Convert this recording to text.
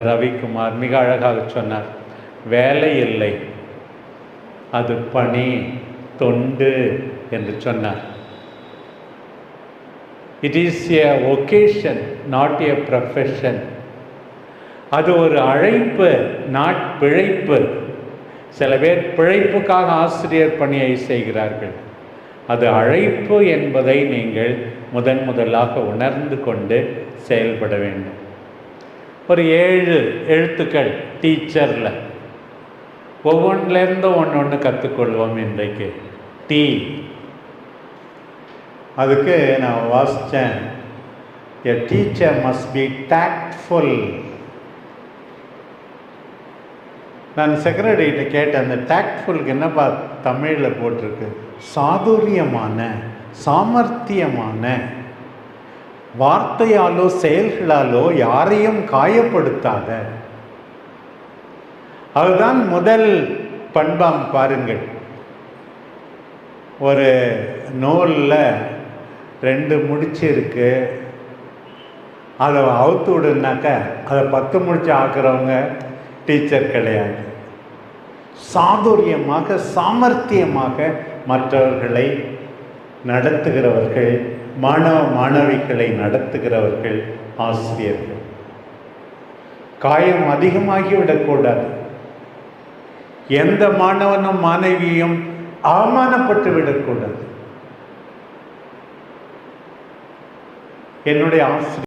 ரவிக்குமார் மிக அழகாக சொன்னார். வேலை இல்லை, அது பணி, தொண்டு என்று சொன்னார். It is a occasion, not a profession. அது ஒரு அழைப்பு, நாட் பிழைப்பு. சில பேர் பிழைப்புக்காக ஆசிரியர் பணியை செய்கிறார்கள். அது அழைப்பு என்பதை நீங்கள் முதலாக உணர்ந்து கொண்டு செயல்பட வேண்டும். ஒரு 7 எழுத்துக்கள் டீச்சரில், ஒவ்வொன்றிலேருந்து ஒன்று கற்றுக்கொள்வோம். இன்றைக்கு டீ, அதுக்கு நான் வாசித்தேன், எ டீச்சர் மஸ்ட் பி டாக்ட்ஃபுல். நான் செக்ரட்டரிகிட்ட கேட்டேன், அந்த டாக்ட்ஃபுல்க்கு என்னப்பா தமிழில் போட்டிருக்கு? சாதுரியமான, சாமர்த்தியமான, வார்த்தையாலோ செயல்களாலோ யாரையும் காயப்படுத்தாத. அதுதான் முதல் பண்பாம். பாருங்கள், ஒரு நூலில் 2 முடிச்சு இருக்கு, அதை அவுத்து விடுனாக்க அதை 10 முடிச்சு ஆக்குறவங்க டீச்சர் கிடையாது. சாதுரியமாக, சாமர்த்தியமாக மற்றவர்களை நடத்துகிறவர்கள், மாணவிகளை நடத்துகிறவர்கள் ஆசிரியர்கள். காயம் அதிகமாகிவிடக்கூடாது. எந்த மாணவனும் மாணவியும் அவமானப்பட்டு விடக்கூடாது. என்னுடைய ஆசிரியர்